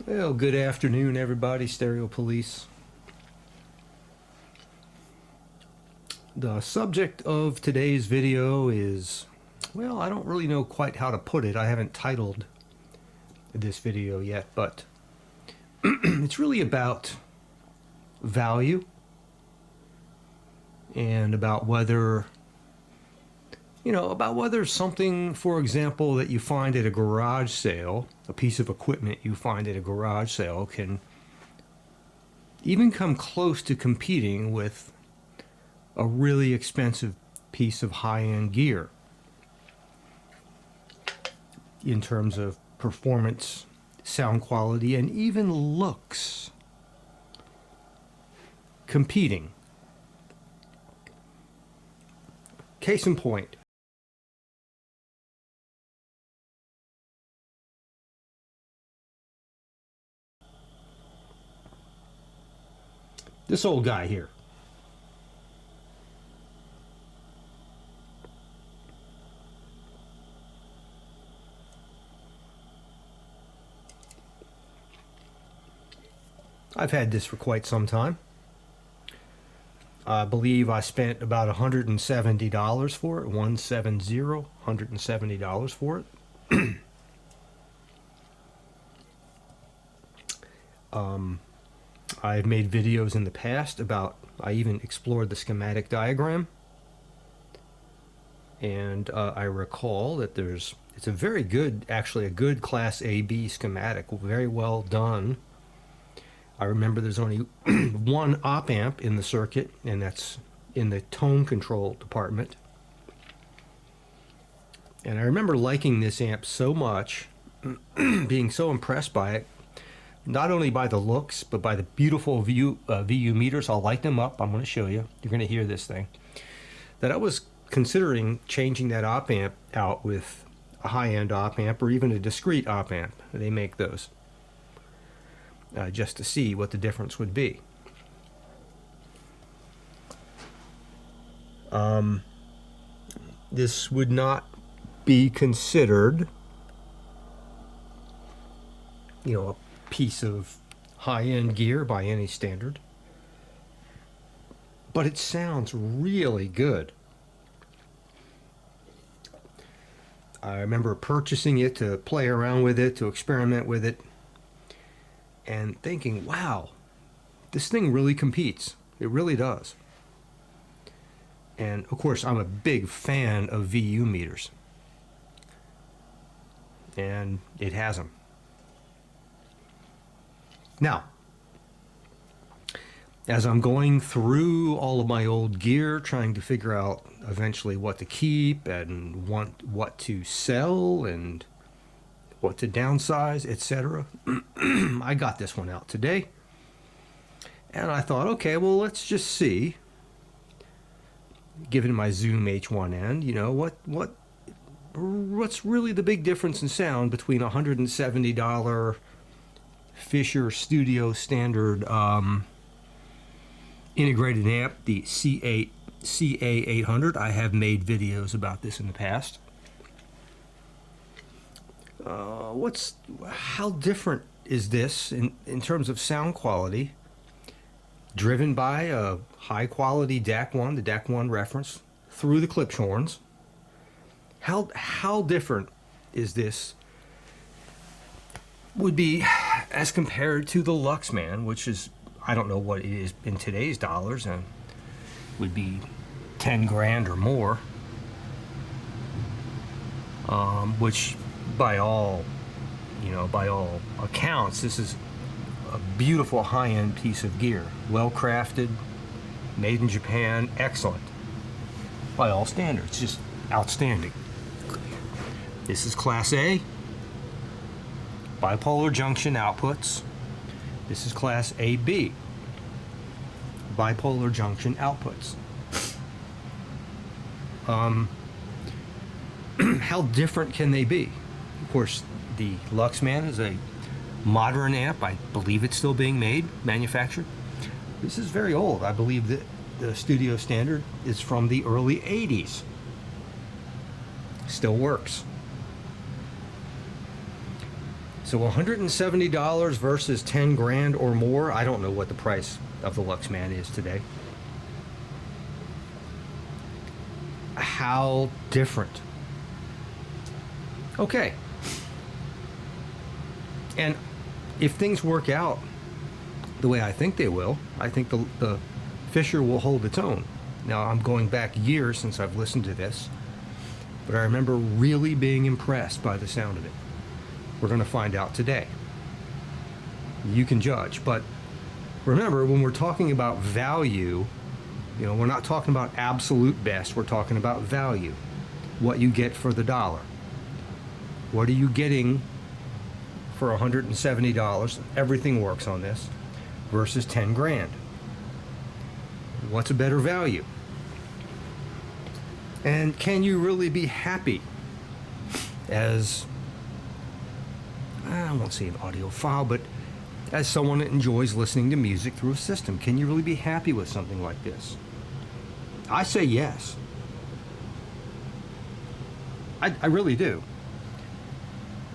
Well, good afternoon, everybody. Stereo Police. The subject of today's video is, well, I don't really know quite how to put it. I haven't titled this video yet, but it's really about value and about whether, about whether something, for example, that you find at a garage sale, a piece of equipment you find at a garage sale, can even come close to competing with a really expensive piece of high-end gear in terms of performance, sound quality, and even looks. Competing. Case in point. This old guy here. I've had this for quite some time. I believe I spent about $170 for it, $170 for it. I've made videos in the past about, I even explored the schematic diagram. And I recall that it's a very good, actually a good Class AB schematic, very well done. I remember there's only one op amp in the circuit, and that's in the tone control department. And I remember liking this amp so much, being so impressed by it, not only by the looks, but by the beautiful VU meters. I'll light them up. I'm going to show you. You're going to hear this thing. That I was considering changing that op amp out with a high-end op amp or even a discrete op amp. They make those. Just to see what the difference would be. This would not be considered, a piece of high-end gear by any standard, but it sounds really good. I remember purchasing it to play around with it, to experiment with it, and thinking, wow, this thing really competes. It really does. And of course, I'm a big fan of VU meters. And it has them. Now, as I'm going through all of my old gear, trying to figure out eventually what to keep and what to sell and what to downsize, etc. I got this one out today. And I thought, okay, well, let's just see, given my Zoom H1N, what's really the big difference in sound between a $170 Fisher Studio Standard integrated amp, the CA800. I have made videos about this in the past. How different is this in terms of sound quality, driven by a high quality DAC1, the DAC1 reference, through the Klipschorns? How different is this would be as compared to the Luxman, which is, I don't know what it is in today's dollars, and would be 10 grand or more, which by all accounts, this is a beautiful high-end piece of gear, well crafted, made in Japan, excellent by all standards, just outstanding. This is Class A, bipolar junction outputs. This is Class AB, bipolar junction outputs. How different can they be? Of course, the Luxman is a modern amp. I believe it's still being manufactured. This is very old. I believe that the Studio Standard is from the early 80s. Still works. So $170 versus 10 grand or more. I don't know what the price of the Luxman is today. How different. Okay. And if things work out the way I think they will, I think the Fisher will hold its own. Now, I'm going back years since I've listened to this, but I remember really being impressed by the sound of it. We're going to find out today. You can judge, but remember, when we're talking about value, you know, we're not talking about absolute best, we're talking about value. What you get for the dollar. What are you getting for $170? Everything works on this. Versus 10 grand. What's a better value? And can you really be happy as, I won't say an audiophile, but as someone that enjoys listening to music through a system? Can you really be happy with something like this? I say yes. I really do.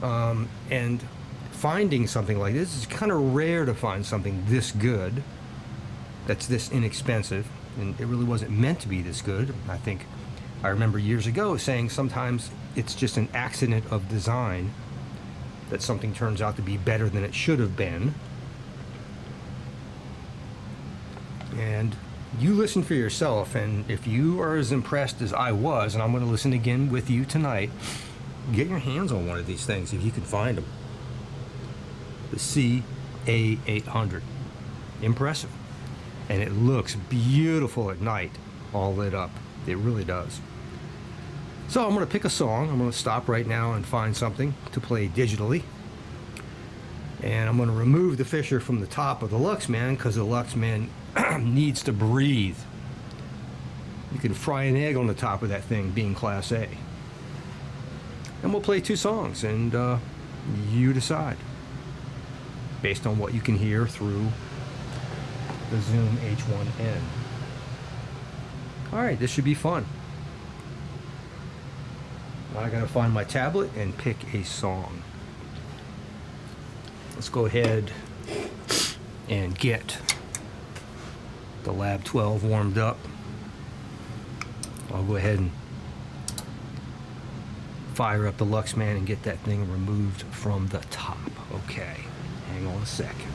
And finding something like this is kind of rare to find something this good that's this inexpensive, and it really wasn't meant to be this good. I remember years ago saying sometimes it's just an accident of design that something turns out to be better than it should have been. And you listen for yourself, and if you are as impressed as I was, and I'm going to listen again with you tonight, get your hands on one of these things if you can find them. The CA800. Impressive. And it looks beautiful at night, all lit up. It really does. So I'm going to pick a song. I'm going to stop right now and find something to play digitally. And I'm going to remove the Fisher from the top of the Luxman because the Luxman needs to breathe. You can fry an egg on the top of that thing being Class A. And we'll play two songs, and you decide based on what you can hear through the Zoom H1N. All right, this should be fun. Now I gotta find my tablet and pick a song. Let's go ahead and get the Lab 12 warmed up. I'll go ahead and fire up the Luxman and get that thing removed from the top. Okay, hang on a second.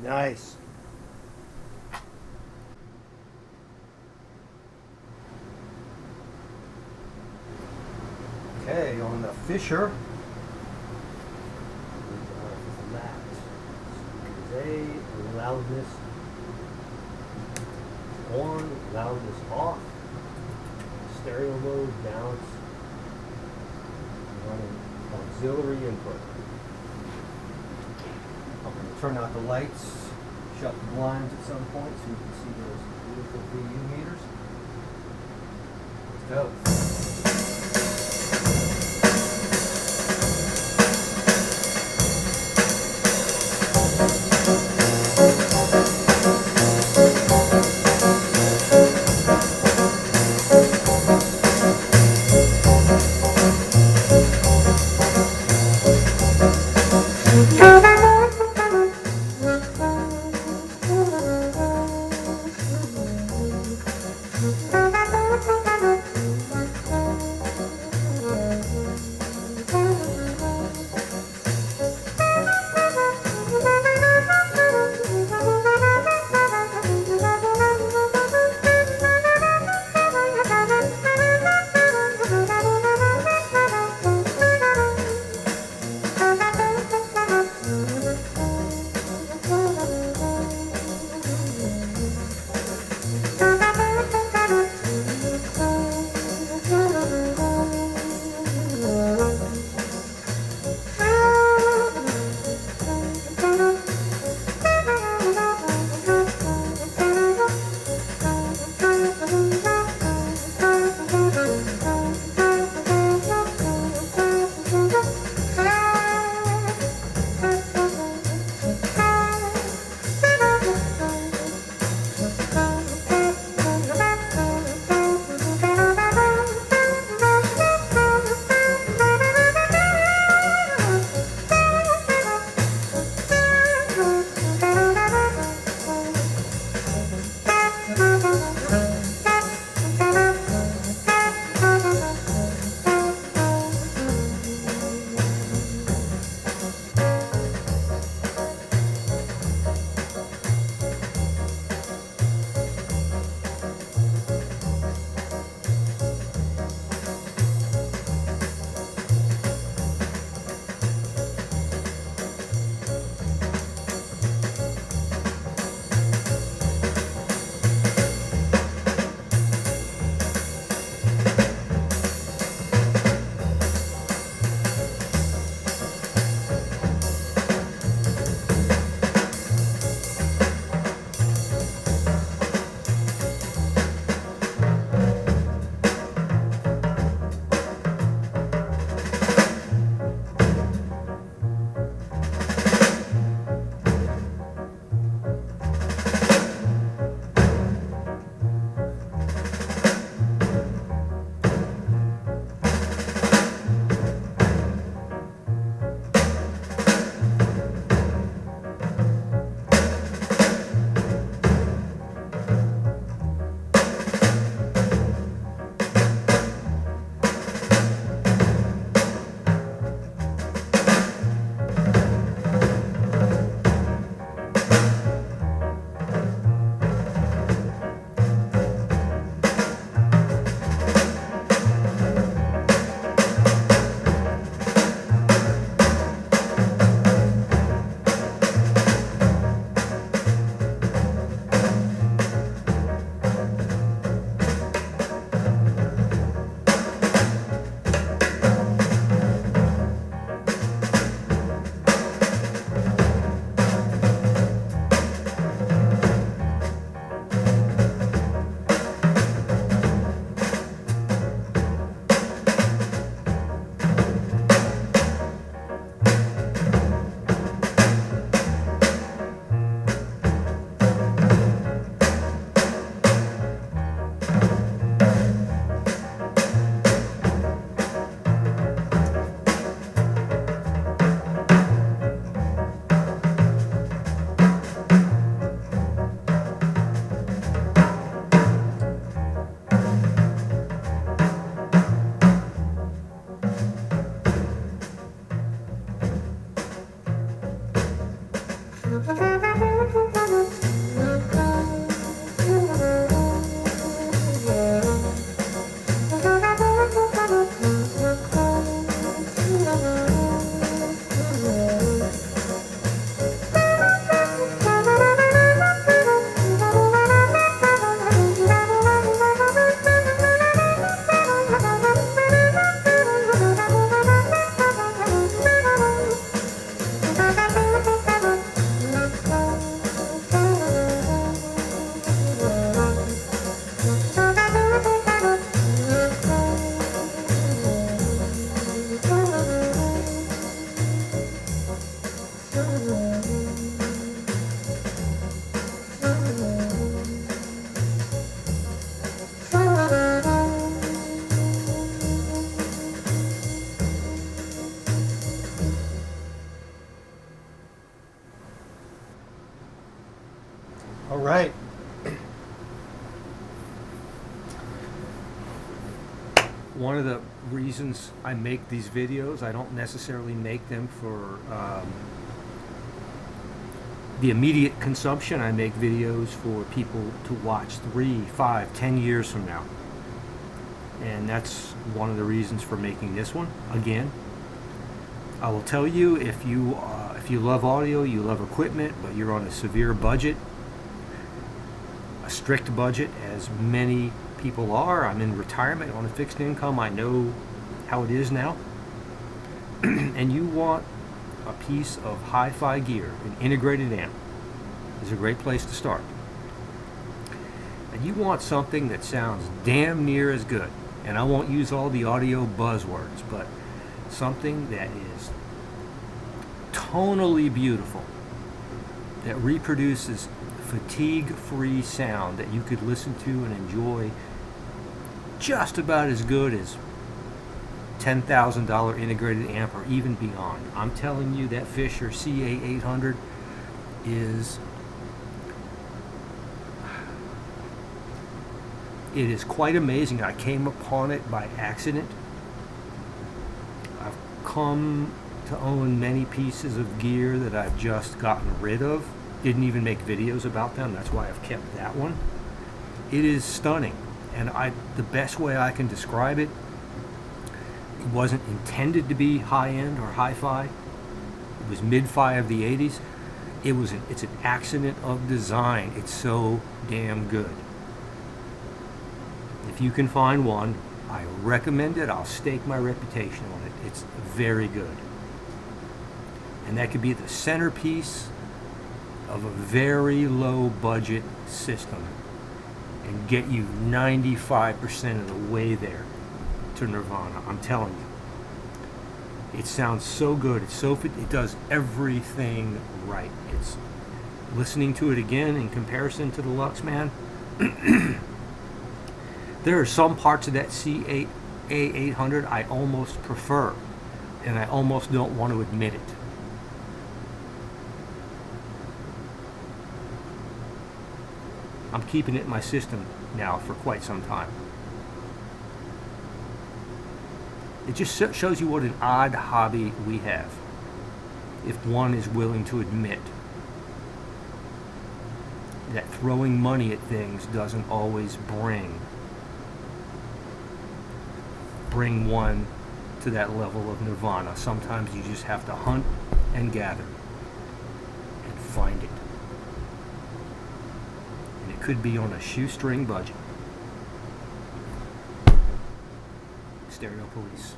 Nice. Okay, on the Fisher. That is a loudness on, loudness off, stereo mode, balance, running auxiliary input. I'm going to turn out the lights, shut the blinds at some point so you can see those beautiful VU meters. Let's go. All right. One of the reasons I make these videos, I don't necessarily make them for the immediate consumption. I make videos for people to watch 3, 5, 10 years from now. And that's one of the reasons for making this one. Again, I will tell you, if you love audio, you love equipment, but you're on a severe budget, a strict budget, as many people are. I'm in retirement on a fixed income. I know how it is now. And you want a piece of hi-fi gear, an integrated amp is a great place to start. And you want something that sounds damn near as good. And I won't use all the audio buzzwords, but something that is tonally beautiful, that reproduces fatigue-free sound that you could listen to and enjoy just about as good as $10,000 integrated amp or even beyond. I'm telling you, that Fisher CA800 is, it is quite amazing. I came upon it by accident. I've come to own many pieces of gear that I've just gotten rid of. Didn't even make videos about them. That's why I've kept that one. It is stunning. And the best way I can describe it, it wasn't intended to be high-end or hi-fi. It was mid-fi of the 80s. It's an accident of design. It's so damn good. If you can find one, I recommend it. I'll stake my reputation on it. It's very good. And that could be the centerpiece of a very low budget system and get you 95% of the way there to Nirvana. I'm telling you. It sounds so good. It does everything right. It's listening to it again in comparison to the Luxman. There are some parts of that A800 I almost prefer, and I almost don't want to admit it. I'm keeping it in my system now for quite some time. It just shows you what an odd hobby we have, if one is willing to admit that throwing money at things doesn't always bring one to that level of nirvana. Sometimes you just have to hunt and gather and find it. And it could be on a shoestring budget. Stereo Police.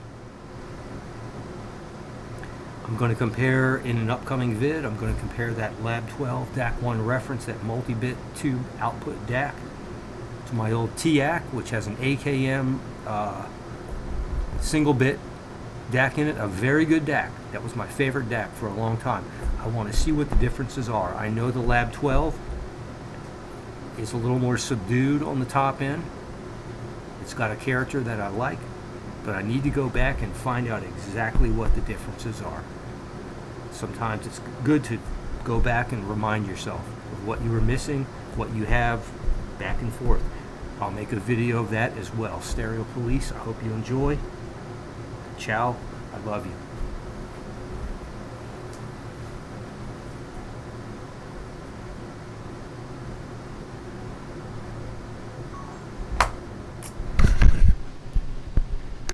I'm going to compare in an upcoming vid, I'm going to compare that Lab 12 DAC1 reference, that multi-bit tube output DAC, to my old TAC, which has an AKM single bit DAC in it, a very good DAC. That was my favorite DAC for a long time. I want to see what the differences are. I know the Lab 12 is a little more subdued on the top end. It's got a character that I like, but I need to go back and find out exactly what the differences are. Sometimes it's good to go back and remind yourself of what you were missing, what you have, back and forth. I'll make a video of that as well. Stereo Police, I hope you enjoy. Ciao, I love you.